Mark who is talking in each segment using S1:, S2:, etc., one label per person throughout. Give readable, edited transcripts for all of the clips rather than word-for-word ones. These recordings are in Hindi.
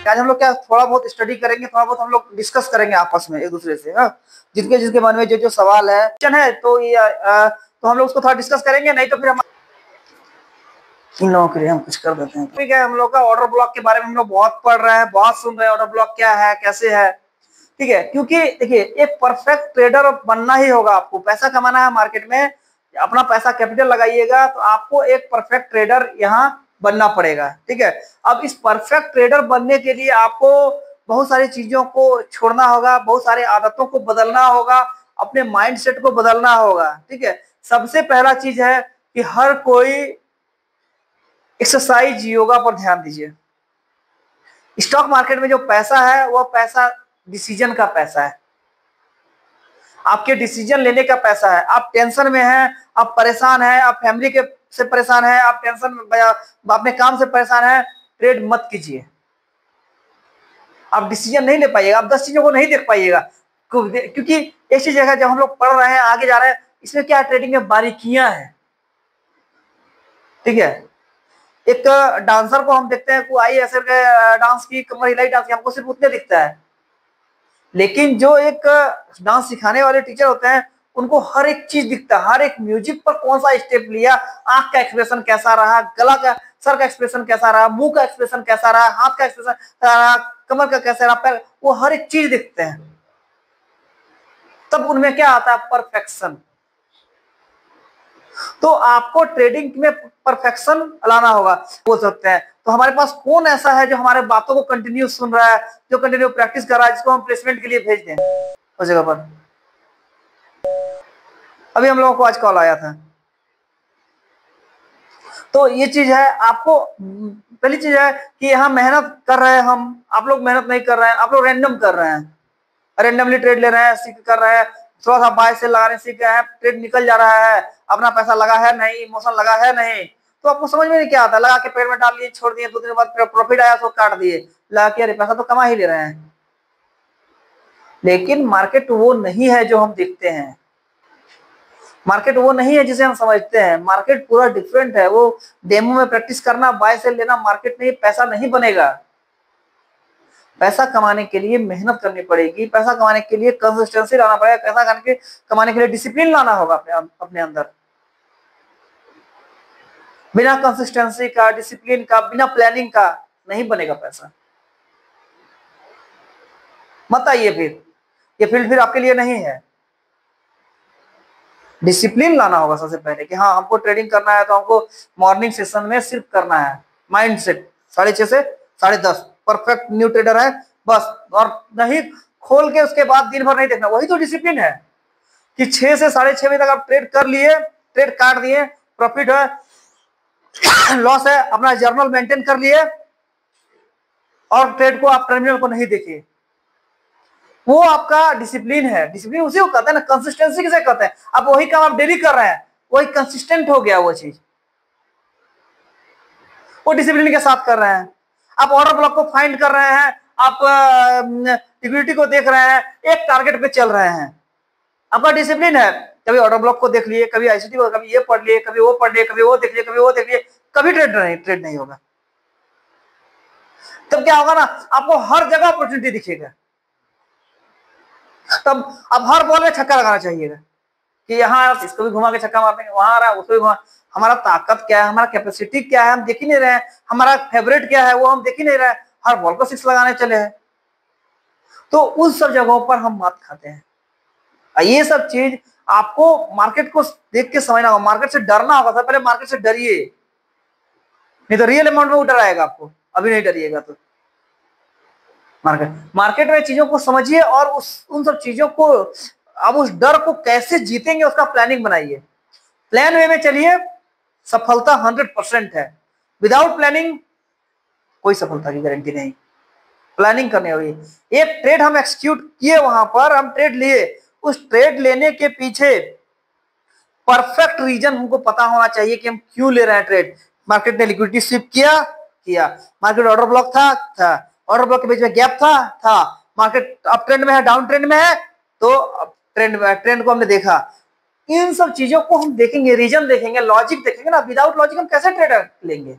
S1: आज हम लोग क्या थोड़ा बहुत स्टडी करेंगे, थोड़ा बहुत हम लोग डिस्कस करेंगे आपस में एक दूसरे से। हाँ, जिसके जिसके मन में जो जो सवाल है तो ये तो हम लोग उसको थोड़ा डिस्कस करेंगे, नहीं तो फिर हम इन लोगों के लिए हम कुछ कर देते हैं। ठीक है, हम लोग का ऑर्डर ब्लॉक के बारे में हम लोग बहुत पढ़ रहे हैं, बहुत सुन रहे हैं, ऑर्डर ब्लॉक क्या है, कैसे है। ठीक है, क्योंकि देखिए एक परफेक्ट ट्रेडर बनना ही होगा। आपको पैसा कमाना है मार्केट में, अपना पैसा कैपिटल लगाइएगा तो आपको एक परफेक्ट ट्रेडर यहाँ बनना पड़ेगा। ठीक है, अब इस परफेक्ट ट्रेडर बनने के लिए आपको बहुत सारी चीजों को छोड़ना होगा, बहुत सारी आदतों को बदलना होगा, अपने माइंडसेट को बदलना होगा। ठीक है, सबसे पहला चीज है कि हर कोई एक्सरसाइज, योगा पर ध्यान दीजिए। स्टॉक मार्केट में जो पैसा है वह पैसा डिसीजन का पैसा है, आपके डिसीजन लेने का पैसा है। आप टेंशन में हैं, आप परेशान हैं, आप फैमिली के से परेशान हैं, आप टेंशन अपने काम से परेशान हैं, ट्रेड मत कीजिए। आप डिसीजन नहीं ले पाइएगा, आप 10 चीजों को नहीं देख पाइएगा, क्योंकि एक चीज है, जब हम लोग पढ़ रहे हैं, आगे जा रहे हैं, इसमें क्या ट्रेडिंग में बारीकियां हैं। ठीक है, एक डांसर को हम देखते हैं, कोई ऐसे डांस की, कमर हिलाई डांस की, हमको सिर्फ उतने दिखता है, लेकिन जो एक डांस सिखाने वाले टीचर होते हैं उनको हर एक चीज दिखता है, हर एक म्यूजिक पर कौन सा स्टेप लिया, आंख का एक्सप्रेशन कैसा रहा, गला का, सर का एक्सप्रेशन कैसा रहा, मुंह का एक्सप्रेशन कैसा रहा, हाथ का एक्सप्रेशन कैसा रहा, कमर का कैसा रहा, पैर, वो हर एक चीज दिखते हैं। तब उनमें क्या आता है, परफेक्शन। तो आपको ट्रेडिंग में परफेक्शन लाना होगा। बोल सकते हैं तो हमारे पास कौन ऐसा है जो हमारे बातों को कंटिन्यू सुन रहा है, जो कंटिन्यू प्रैक्टिस कर रहा है, जिसको हम प्लेसमेंट के लिए भेज दें उस जगह पर। अभी हम लोगों को आज कॉल आया था, तो ये चीज है। आपको पहली चीज है कि यहाँ मेहनत कर रहे हैं हम, आप लोग मेहनत नहीं कर रहे हैं, आप लोग रैंडम कर रहे हैं, रैंडमली ट्रेड ले रहे हैं, सीख कर रहे हैं, थोड़ा सा बाय सेल लगा रहे हैं, सीख गए हैं, ट्रेड निकल जा रहा है, अपना पैसा लगा है नहीं, इमोशन लगा है नहीं, तो आपको समझ में नहीं क्या आता, लगा के पेड़ में डाल दिए, छोड़ दिए, 2 दिन बाद प्रॉफिट आया तो काट दिए, लगा के अरे पैसा तो कमा ही ले रहे हैं। लेकिन मार्केट वो नहीं है जो हम देखते हैं, मार्केट वो नहीं है जिसे हम समझते हैं, मार्केट पूरा डिफरेंट है। वो डेमो में प्रैक्टिस करना, बाय सेल लेना मार्केट नहीं, पैसा नहीं बनेगा। पैसा कमाने के लिए मेहनत करनी पड़ेगी, पैसा कमाने के लिए कंसिस्टेंसी लाना पड़ेगा, पैसा कमाने के लिए डिसिप्लिन लाना होगा अपने अंदर। बिना कंसिस्टेंसी का, डिसिप्लिन का, बिना प्लानिंग का नहीं बनेगा पैसा। मत आइए फिर, ये फील्ड फिर आपके लिए नहीं है। डिसिप्लिन लाना होगा सबसे पहले कि हाँ हमको ट्रेडिंग करना है तो हमको मॉर्निंग सेशन में सिर्फ करना है, माइंडसेट 6:30 से 10:30 परफेक्ट न्यू ट्रेडर है बस, और नहीं खोल के उसके बाद दिन भर नहीं देखना। वही तो डिसिप्लिन है कि 6 से 6:30 बजे तक आप ट्रेड कर लिए, ट्रेड काट दिए, प्रॉफिट है लॉस है, अपना जर्नल मेंटेन कर लिए, और ट्रेड को आप टर्मिनल को नहीं देखिए। वो आपका डिसिप्लिन है। डिसिप्लिन उसी को कहते हैं ना, कंसिस्टेंसी किसे कहते हैं। अब वही काम आप डेली कर रहे हैं, वही कंसिस्टेंट हो गया वो चीज, वो डिसिप्लिन के साथ कर रहे हैं। आप ऑर्डर ब्लॉक को फाइंड कर रहे हैं, आप लिक्विडिटी को देख रहे हैं, एक टारगेट पे चल रहे हैं, आपका डिसिप्लिन है। कभी ऑर्डर ब्लॉक को देख लिए, कभी आईसीटी को, कभी ये पढ़ लिए, कभी वो पढ़ लिए, कभी वो देख लिए, कभी वो देख लिए, कभी ट्रेड नहीं होगा। तब क्या होगा ना, आपको हर जगह अपॉर्चुनिटी दिखेगा। तब अब हर बॉल में छक्का लगाना चाहिएगा कि यहाँ इसको भी घुमा के छक्का मार देंगे, वहां आ रहा है उसको भी घुमा। हमारा ताकत क्या है, हमारा कैपेसिटी क्या है, हम देख ही नहीं रहे हैं। हमारा फेवरेट क्या है वो हम देख ही नहीं रहे हैं, हर बॉल को 6 लगाने चले हैं। तो उन सब जगहों पर हम मात खाते हैं। ये सब चीज आपको मार्केट को देख के समझना होगा, मार्केट से डरना होगा। सबसे पहले मार्केट से डरिए, नहीं तो रियल अमाउंट में डर आएगा आपको। अभी नहीं डरिएगा तो मार्केट में चीजों को समझिए, और उन सब चीजों को, अब उस डर को कैसे जीतेंगे उसका प्लानिंग बनाइए। प्लान वे में चलिए, सफलता 100% है। विदाउट प्लानिंग कोई सफलता की गारंटी नहीं। प्लानिंग करनी होगी। एक ट्रेड हम एक्सिक्यूट किए, वहां पर हम ट्रेड लिए, उस ट्रेड लेने के पीछे परफेक्ट रीजन हमको पता होना चाहिए कि हम क्यों ले रहे हैं ट्रेड। मार्केट ने लिक्विडिटी स्वीप किया, मार्केट ऑर्डर ब्लॉक था, ऑर्डर ब्लॉक के बीच में गैप था, मार्केट अप ट्रेंड में है, डाउन ट्रेंड में है, तो ट्रेंड को हमने देखा। इन सब चीजों को हम देखेंगे, रीजन देखेंगे, लॉजिक देखेंगे ना। विदाउट लॉजिक हम कैसे ट्रेड लेंगे।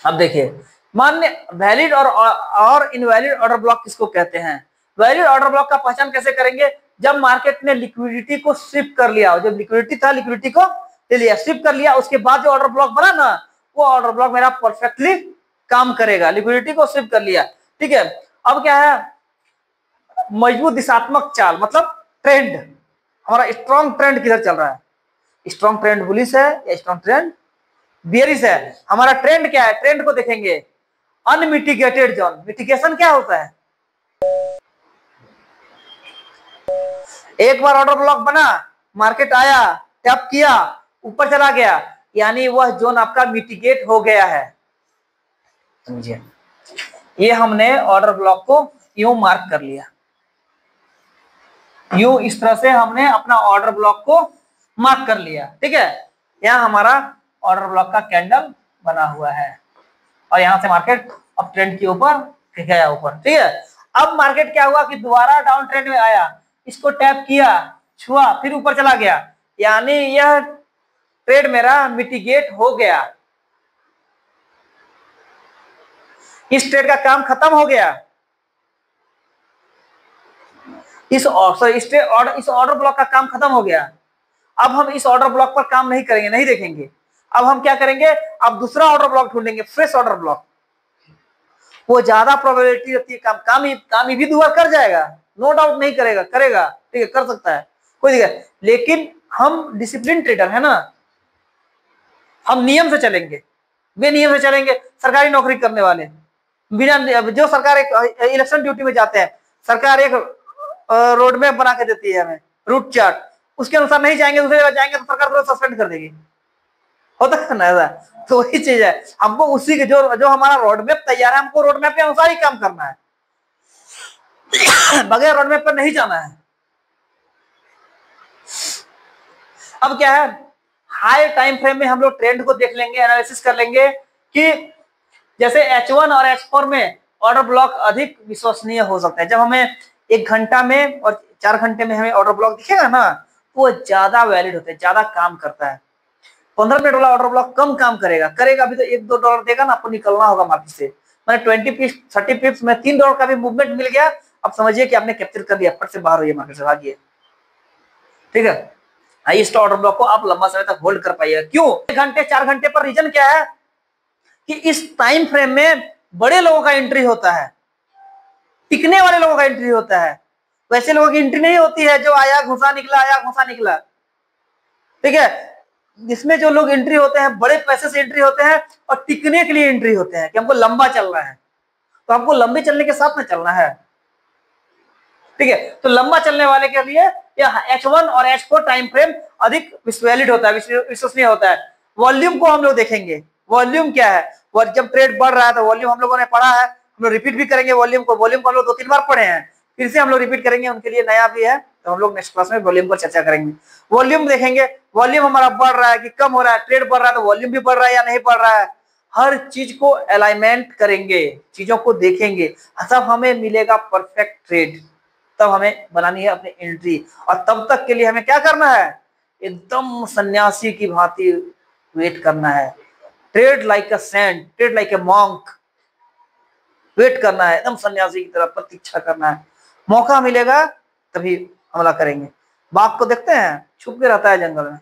S1: अब देखिए, मान्य वैलिड और इनवैलिड ऑर्डर ब्लॉक किसको कहते हैं? वैलिड ऑर्डर ब्लॉक का पहचान कैसे करेंगे? जब मार्केट ने लिक्विडिटी को स्विप कर लिया हो, जब लिक्विडिटी था लिक्विडिटी को ले लिया, स्विप कर लिया, उसके बाद जो ऑर्डर ब्लॉक बना ना, वो ऑर्डर ब्लॉक मेरा परफेक्टली काम करेगा। लिक्विडिटी को स्विप कर लिया, ठीक है। अब क्या है? मजबूत दिशात्मक चाल, मतलब ट्रेंड, हमारा स्ट्रॉन्ग ट्रेंड किधर चल रहा है? स्ट्रॉन्ग ट्रेंड बुलिश है या स्ट्रॉन्ग ट्रेंड बियरिश है? हमारा ट्रेंड क्या है? ट्रेंड को देखेंगे। अनमिटिगेटेड जोन, मिटिगेशन क्या होता है? एक बार ऑर्डर ब्लॉक बना, मार्केट आया, टैप किया, ऊपर चला गया, यानी वह जोन आपका मिटिगेट हो गया है। समझिए, ये हमने ऑर्डर ब्लॉक को यूं मार्क कर लिया, यूं इस तरह से हमने अपना ऑर्डर ब्लॉक को मार्क कर लिया, ठीक है। यहां हमारा ऑर्डर ब्लॉक का कैंडल बना हुआ है और यहां से मार्केट अब ट्रेंड के ऊपर गया ऊपर, ठीक है। अब मार्केट क्या हुआ कि दोबारा डाउन ट्रेंड में आया, इसको टैप किया, छुआ, फिर ऊपर चला गया, यानी यह ट्रेड मेरा मिटिगेट हो गया, इस ट्रेड का काम खत्म हो गया। इस ऑर्डर ब्लॉक का काम खत्म हो गया। अब हम इस ऑर्डर ब्लॉक पर काम नहीं करेंगे, नहीं देखेंगे। अब हम क्या करेंगे? अब दूसरा ऑर्डर ब्लॉक ढूंढेंगे, फ्रेश ऑर्डर ब्लॉक। वो ज्यादा प्रोबेबिलिटी रहती है, काम भी दुबारा कर जाएगा, नो डाउट नहीं करेगा, करेगा, ठीक है, कर सकता है, कोई दिक्कत। लेकिन हम डिसिप्लिन ट्रेडर है ना, हम नियम से चलेंगे, वे नियम से चलेंगे। सरकारी नौकरी करने वाले बिना, जो सरकार एक इलेक्शन ड्यूटी में जाते हैं, सरकार एक रोड मैप बना के देती है हमें, रूट चार्ट, उसके अनुसार नहीं जाएंगे, दूसरी जगह जाएंगे तो सरकार तुरंत सस्पेंड कर देगी, होता है ना ऐसा। तो वही चीज है, हमको उसी के जो हमारा रोड मैप तैयार है, हमको रोड मैप के अनुसार ही काम करना है, बगैर रोड मैप पर नहीं जाना है। अब क्या है? हाई टाइम फ्रेम में हम लोग ट्रेंड को देख लेंगे, एनालिसिस कर लेंगे कि जैसे H1 और H4 में ऑर्डर ब्लॉक अधिक विश्वसनीय हो सकता है। जब हमें 1 घंटा में और 4 घंटे में हमें ऑर्डर ब्लॉक दिखेगा ना, तो वो ज्यादा वैलिड होता है, ज्यादा काम करता है। 15 मिनट वाला ऑर्डर ब्लॉक कम काम करेगा, अभी तो $1-2 देगा ना, आपको निकलना होगा मार्केट से। मैंने 20 पिप्स 30 पिप्स में $3 का भी मूवमेंट मिल गया, अब समझिए कि आपने कैप्चर कर लिया, फट से बाहर होइए मार्केट से, भागिए, ठीक है। हाईएस्ट ऑर्डर ब्लॉक को आप लंबा समय तक होल्ड कर पाइएगा। क्यों? 1 घंटे 4 घंटे पर रीजन क्या है कि इस टाइम फ्रेम में बड़े लोगों का एंट्री होता है, टिकने वाले लोगों का एंट्री होता है, वैसे लोगों की एंट्री नहीं होती है जो आया घुसा निकला, आया घुसा निकला, ठीक है। इसमें जो लोग एंट्री होते हैं, बड़े पैसे से एंट्री होते हैं और टिकने के लिए एंट्री होते हैं कि हमको लंबा चलना है, तो हमको लंबे चलने के साथ में चलना है, ठीक है। तो लंबा चलने वाले के लिए यह H1 और H4 टाइम फ्रेम अधिक वैलिड होता है, विश्वसनीय होता है। वॉल्यूम को हम लोग देखेंगे, वॉल्यूम क्या है? और जब ट्रेड बढ़ रहा है तो वॉल्यूम हम लोगों ने पढ़ा है, हम लोग रिपीट भी करेंगे वॉल्यूम को हम लोग 2-3 बार पढ़े हैं, फिर से हम लोग रिपीट करेंगे, उनके लिए नया भी है, तो हम लोग नेक्स्ट क्लास में वॉल्यूम पर चर्चा करेंगे। वॉल्यूम देखेंगे, वॉल्यूम हमारा बढ़ रहा है कि कम हो रहा है, ट्रेड बढ़ रहा है तो वॉल्यूम भी बढ़ रहा है या नहीं बढ़ रहा है, हर चीज को अलाइनमेंट करेंगे, चीजों को देखेंगे, तब हमें मिलेगा परफेक्ट ट्रेड, तब हमें बनानी है अपनी एंट्री। और तब तक के लिए हमें क्या करना है? एकदम सन्यासी की भांति वेट करना है, tread like a saint, tread like a monk, wait करना है, एकदम सन्यासी की तरह प्रतीक्षा करना है, मौका मिलेगा तभी हमला करेंगे। बाघ को देखते हैं, छुप के रहता है जंगल में,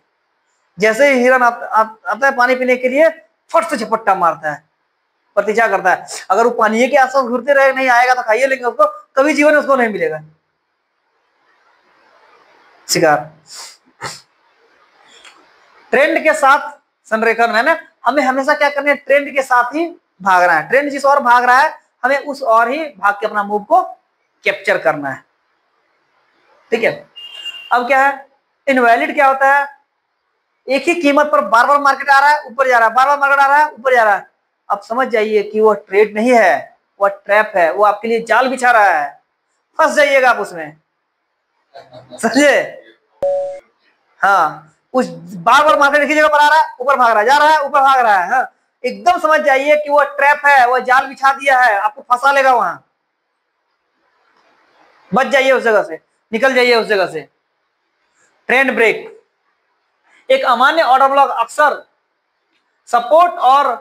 S1: जैसे ही हिरन आता है पानी पीने के लिए, फट से झपट्टा मारता है, प्रतीक्षा करता है, अगर वो पानी के आसपास घूरते रहे, नहीं आएगा तो खाइए, लेकिन उसको कभी जीवन में उसको नहीं मिलेगा शिकार। ट्रेंड के साथ संरेखन है ना, हमें हमेशा क्या करना है? ट्रेंड के साथ ही भागना है, ट्रेंड जिस ओर भाग रहा है हमें उस ओर ही भाग के अपना मूव को कैप्चर करना है, ठीक है। अब क्या है? इनवैलिड क्या होता है? एक ही कीमत पर बार बार मार्केट आ रहा है, ऊपर जा रहा है, बार बार मार्केट आ रहा है, ऊपर जा रहा है। अब समझ जाइए कि वो ट्रेड नहीं है, वो ट्रैप है, वो आपके लिए जाल बिछा रहा है, फंस जाइएगा आप उसमें, समझे? हाँ, उस बार बार मार्केट एक ही जगह पर आ रहा है, ऊपर भाग रहा है, जा रहा है, ऊपर भाग रहा है, हाँ, एकदम समझ जाइए कि वो ट्रैप है, वो जाल बिछा दिया है, आपको फंसा लेगा वहां, बच जाइए उस जगह से, निकल जाइए उस जगह से। ट्रेंड ब्रेक, एक अमान्य ऑर्डर ब्लॉक अक्सर सपोर्ट और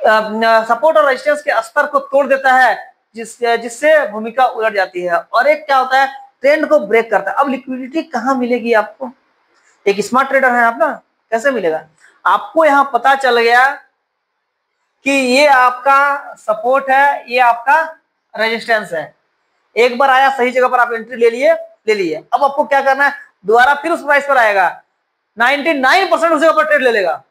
S1: सपोर्ट और रेजिस्टेंस के स्तर को तोड़ देता है, जिससे भूमिका उलट जाती है। और एक क्या होता है, ट्रेंड को ब्रेक करता है। अब लिक्विडिटी कहाँ मिलेगी आपको? एक स्मार्ट ट्रेडर है आप ना, कैसे मिलेगा आपको? यहाँ पता चल गया कि ये आपका सपोर्ट है, ये आपका रेजिस्टेंस है। एक बार आया सही जगह पर, आप एंट्री ले लिए। अब आपको क्या करना है, दोबारा फिर उस प्राइस पर आएगा, 99% उस जगह पर ट्रेड ले लेगा।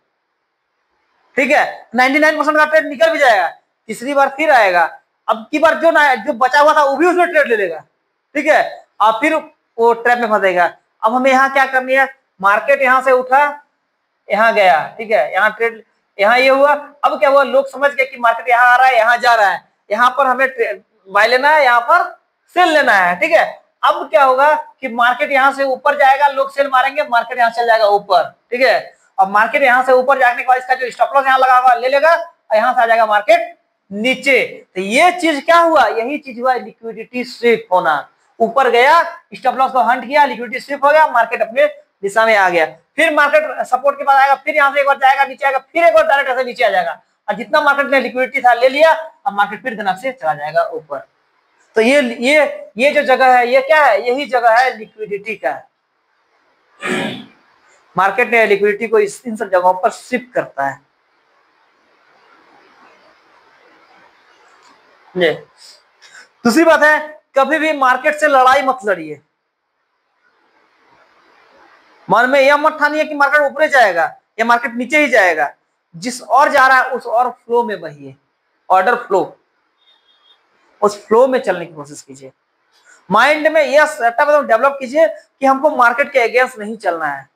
S1: ठीक है, 99% का ट्रेड निकल भी जाएगा, तीसरी बार फिर आएगा, अब की बार जो बचा हुआ था वो भी उसमें ट्रेड ले लेगा। ठीक है, और फिर वो ट्रैप में फंसेगा। अब हमें यहाँ क्या करनी है, मार्केट यहाँ से उठा, यहाँ गया, ठीक है, यहाँ ट्रेड, यहाँ ये हुआ। अब क्या हुआ, लोग समझ गए कि मार्केट यहाँ आ रहा है, यहाँ जा रहा है, यहाँ पर हमें बाय लेना है, यहाँ पर सेल लेना है। ठीक है, अब क्या होगा कि मार्केट यहाँ से ऊपर जाएगा, लोग सेल मारेंगे, मार्केट यहाँ चल जाएगा ऊपर। ठीक है, और मार्केट यहाँ से ऊपर जाने के बाद इसका जो स्टॉप लॉस यहाँ लगा हुआ ले लेगा, और यहाँ से आ जाएगा मार्केट नीचे। तो ये चीज क्या हुआ, यही चीज हुआ लिक्विडिटी स्विप होना। ऊपर गया, स्टॉप लॉस को हंट किया, लिक्विडिटी स्विप हो गया, मार्केट अपने दिशा में आ गया। फिर मार्केट सपोर्ट के बाद आएगा, फिर यहाँ से एक बार जाएगा, नीचे आएगा, फिर एक बार डायरेक्ट ऐसे नीचे आ जाएगा, और जितना मार्केट ने लिक्विडिटी था ले लिया, अब मार्केट फिर धनाक से चला जाएगा ऊपर। तो ये जो जगह है, ये क्या है, यही जगह है लिक्विडिटी का। मार्केट ने लिक्विडिटी को इन सब जगहों पर शिफ्ट करता है। दूसरी बात है, कभी भी मार्केट से लड़ाई मत लड़िए। मन में यह मत ठानिए कि मार्केट ऊपर जाएगा या मार्केट नीचे ही जाएगा। जिस और जा रहा है उस और फ्लो में बहिए, ऑर्डर फ्लो, उस फ्लो में चलने की कोशिश कीजिए। माइंड में यह सेटअप डेवलप कीजिए कि हमको मार्केट के अगेंस्ट नहीं चलना है,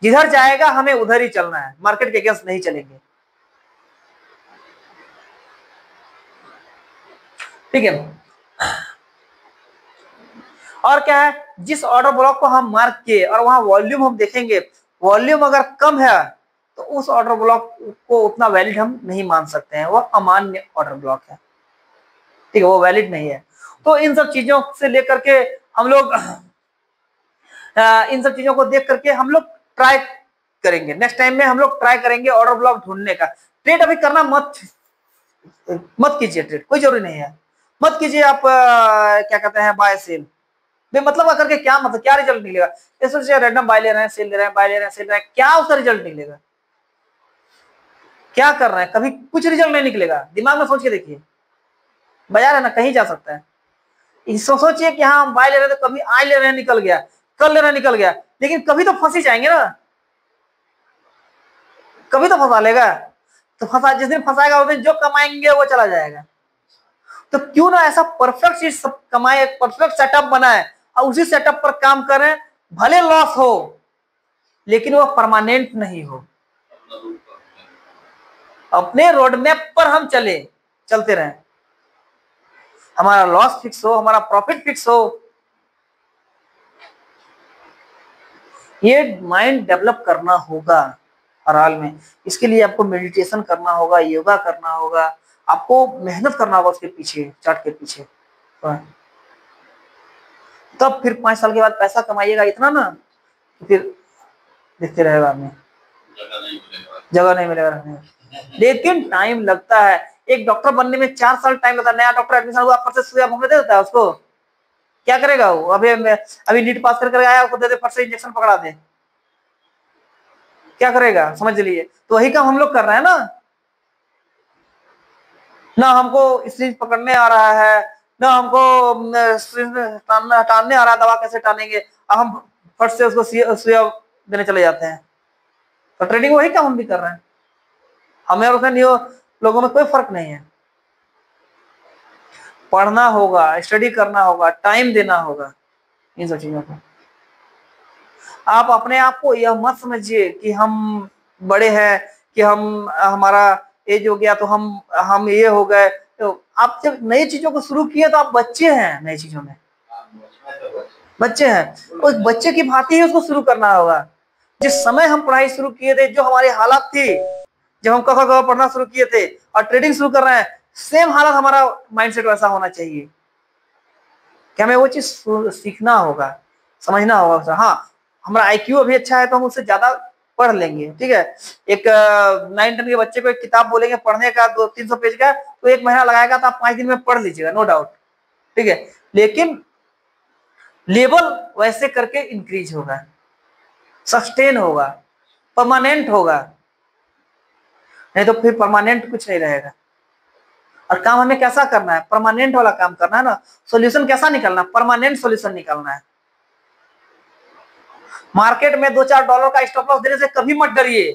S1: जिधर जाएगा हमें उधर ही चलना है, मार्केट के अगेंस्ट नहीं चलेंगे। ठीक है, और क्या है, जिस ऑर्डर ब्लॉक को हम मार्क किए और वहां वॉल्यूम हम देखेंगे, वॉल्यूम अगर कम है तो उस ऑर्डर ब्लॉक को उतना वैलिड हम नहीं मान सकते हैं, वो अमान्य ऑर्डर ब्लॉक है। ठीक है, वो वैलिड नहीं है। तो इन सब चीजों से लेकर के हम लोग इन सब चीजों को देख करके हम लोग ट्राई करेंगे, नेक्स्ट टाइम में हम लोग ट्राई करेंगे ऑर्डर ब्लॉक ढूंढने का। ट्रेड अभी करना मत कीजिए, ट्रेड कोई जरूरी नहीं है, मत कीजिए आप। क्या कहते हैं, बाय सेल बेमतलब करके क्या मतलब, क्या रिजल्ट निकलेगा? ये सोचिए रैंडम बाय ले रहे हैं, सेल ले रहे हैं, बाय ले रहे हैं, सेल ले रहे हैं, क्या उसका रिजल्ट निकलेगा? क्या कर रहे हैं? कभी कुछ रिजल्ट नहीं निकलेगा। दिमाग में सोच के देखिए, बाजार है ना, कहीं जा सकता है। सोचिए कि हाँ हम बाय ले रहे थे, कभी आज ले रहे हैं निकल गया, कल ले रहे हैं निकल गया, लेकिन कभी तो फंस ही जाएंगे ना, कभी तो फंसा लेगा। तो फंसा, जिस दिन फंसाएगा उस दिन जो कमाएंगे वो चला जाएगा। तो क्यों ना ऐसा परफेक्ट चीज सब कमाए, परफेक्ट सेटअप बनाए और उसी सेटअप पर काम करें, भले लॉस हो लेकिन वो परमानेंट नहीं हो। अपने रोडमैप पर हम चलते रहें, हमारा लॉस फिक्स हो, हमारा प्रॉफिट फिक्स हो। ये माइंड डेवलप करना होगा हर हाल में। इसके लिए आपको मेडिटेशन करना होगा, योगा करना होगा, आपको मेहनत करना होगा उसके पीछे, चार्ट के पीछे। तब फिर 5 साल के बाद पैसा कमाइएगा इतना ना, फिर देखते रहेगा आपने, जगह नहीं मिलेगा रहने। लेकिन टाइम लगता है, एक डॉक्टर बनने में 4 साल टाइम लगता है। नया डॉक्टर एडमिशन हुआ, फट से दे देता है उसको, क्या करेगा वो? अभी नीट पास कर आया, उसको दे दे, फट से इंजेक्शन पकड़ा दे, क्या करेगा? समझ लीजिए। तो वही काम हम लोग कर रहे हैं ना हमको स्ट्रिंग पकड़ने आ रहा है, ना हमको टानने आ रहा है, दवा कैसे टानेंगे, अब हम फट से उसको सुइया देने चले जाते हैं। तो ट्रेडिंग वही काम हम भी कर रहे हैं, हमें और उसमें लोगों में कोई फर्क नहीं है। पढ़ना होगा, स्टडी करना होगा, टाइम देना होगा इन सब चीजों को। आप अपने आप को यह मत समझिए कि हम बड़े हैं, कि हमारा एज हो गया तो हम ये हो गए। तो आप जब नई चीजों को शुरू किए तो आप बच्चे हैं, नई चीजों में बच्चे हैं, उस बच्चे की भांति ही उसको शुरू करना होगा। जिस समय हम पढ़ाई शुरू किए थे, जो हमारी हालत थी जब हम क पढ़ना शुरू किए थे और ट्रेडिंग शुरू कर रहे हैं, सेम हालत हमारा माइंडसेट वैसा होना चाहिए कि हमें वो चीज सीखना होगा, समझना होगा। हाँ, हमारा IQ अभी अच्छा है तो हम उससे ज्यादा पढ़ लेंगे, ठीक है। एक 9-10 के बच्चे को एक किताब बोलेंगे पढ़ने का 200-300 पेज का, तो 1 महीना लगाएगा तो आप 5 दिन में पढ़ लीजिएगा, नो डाउट, ठीक है। लेकिन लेवल वैसे करके इंक्रीज होगा, सस्टेन होगा, परमानेंट होगा, नहीं तो फिर परमानेंट कुछ नहीं रहेगा। और काम हमें कैसा करना है, परमानेंट वाला काम करना है ना। सॉल्यूशन कैसा निकालना, परमानेंट सॉल्यूशन निकालना है। मार्केट में $2-4 का स्टॉप लॉस देने से कभी मत डरिए।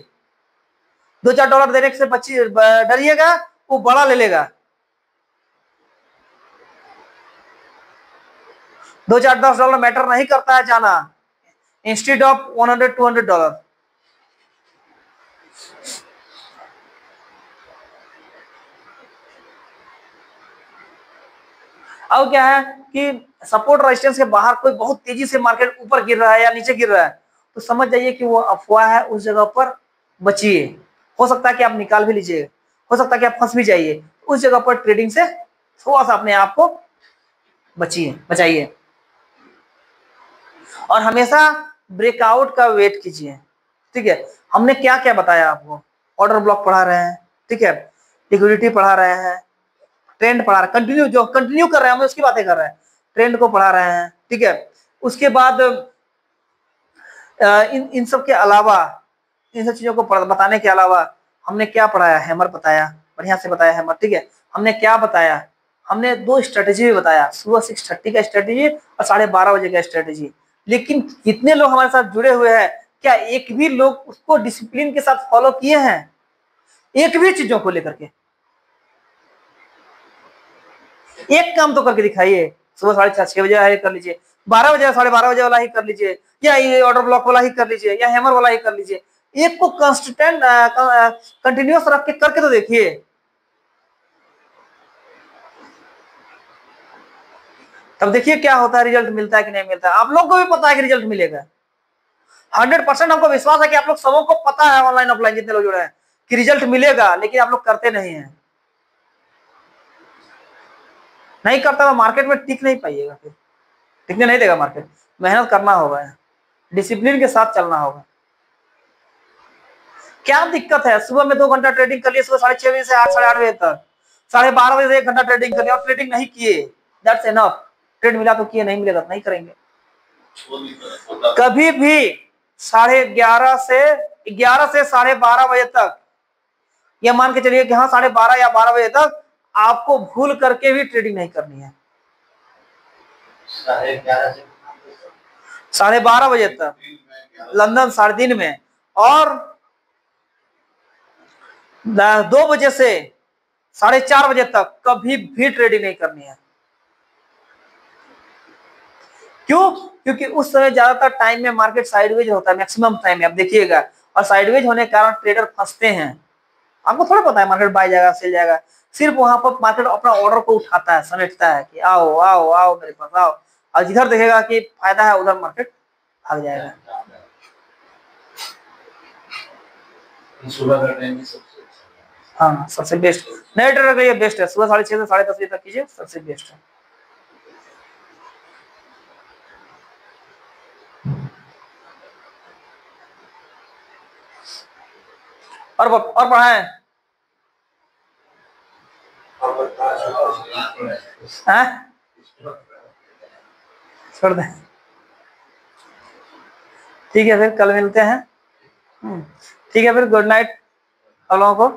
S1: $2-4 देने से डरिएगा, वो बड़ा ले लेगा। 2-4-10 डॉलर मैटर नहीं करता है जाना, इंस्टेड ऑफ $100-200। अब क्या है कि सपोर्ट रेजिस्टेंस के बाहर कोई बहुत तेजी से मार्केट ऊपर गिर रहा है या नीचे गिर रहा है, तो समझ जाइए कि वो अफवाह है, उस जगह पर बचिए। हो सकता है कि आप निकाल भी लीजिए, हो सकता है कि आप फंस भी जाइए, उस जगह पर ट्रेडिंग से थोड़ा सा अपने आप को बचाइए। और हमेशा ब्रेकआउट का वेट कीजिए, ठीक है। हमने क्या क्या बताया आपको, ऑर्डर ब्लॉक पढ़ा रहे हैं, ठीक है, लिक्विडिटी पढ़ा रहे हैं, ट्रेंड पढ़ा रहे हैं, कंटिन्यू जो कंटिन्यू कर रहे हैं हम उसकी बातें कर रहे हैं, ट्रेंड को पढ़ा रहे हैं, ठीक है। उसके बाद इन सब के अलावा, इन सब चीजों को बताने के अलावा हमने क्या पढ़ाया, हैमर बताया, बढ़िया से बताया हैमर, ठीक है। हमने क्या बताया, हमने 2 स्ट्रेटेजी भी बताया, सुबह 6:30 का स्ट्रेटेजी और 12:30 बजे का स्ट्रेटेजी। लेकिन कितने लोग हमारे साथ जुड़े हुए हैं, क्या एक भी लोग उसको डिसिप्लिन के साथ फॉलो किए हैं, एक भी चीजों को लेकर के? एक काम तो करके दिखाइए, सुबह 6:30 बजे वाला ही कर लीजिए, 12 बजे 12:30 बजे वाला ही कर लीजिए, या ये ऑर्डर ब्लॉक वाला ही कर लीजिए, या हैमर वाला ही कर लीजिए। एक को कंसिस्टेंट कंटिन्यूअस रख के करके तो देखिए। तब देखिए क्या होता है, रिजल्ट मिलता है कि नहीं मिलता है। आप लोग को भी पता है कि रिजल्ट मिलेगा, 100% हमको विश्वास है कि आप लोग सबों को पता है, ऑनलाइन ऑफलाइन जितने लोग जुड़े हैं, कि रिजल्ट मिलेगा, लेकिन आप लोग करते नहीं है। नहीं करता तो मार्केट में टिक नहीं पाइएगा, फिर टिकने नहीं देगा मार्केट। मेहनत करना होगा, डिसिप्लिन के साथ चलना होगा। क्या दिक्कत है, सुबह में 2 घंटा ट्रेडिंग कर लिए, सुबह 6:30 बजे से 8 साढ़े 8 बजे तक, 12:30 बजे से 1 घंटा ट्रेडिंग कर लिया और ट्रेडिंग नहीं किए, दैट्स एनफ। ट्रेड मिला तो किए, नहीं मिलेगा तो नहीं करेंगे। कभी भी 11:30 से 12:30 बजे तक, ये मान के चलिए कि हाँ 12:30 या 12 बजे तक आपको भूल करके भी ट्रेडिंग नहीं करनी है। 12:30 बजे तक लंदन 3:30 में, और 2 बजे से 4:30 बजे तक कभी भी ट्रेडिंग नहीं करनी है। क्यों? क्योंकि उस समय ज्यादातर टाइम में मार्केट साइडवेज होता है, मैक्सिमम टाइम में आप देखिएगा, और साइडवेज होने के कारण ट्रेडर फंसते हैं। आपको थोड़ा पता है मार्केट बाय जाएगा सेल जाएगा, सिर्फ वहां पर मार्केट अपना ऑर्डर को उठाता है, समेटता है कि आओ आओ आओ मेरे पास आओ, और जिधर देखेगा कि फायदा है उधर मार्केट भाग जाएगा। सुबह का टाइम हाँ सबसे बेस्ट, नए ट्रेडर के लिए बेस्ट है, सुबह 6:30 से 10:30 बजे तक कीजिए, सबसे बेस्ट है। और पढ़ाएं, छोड़ दें, ठीक है, फिर कल मिलते हैं। ठीक है, फिर गुड नाइट आप लोगों को।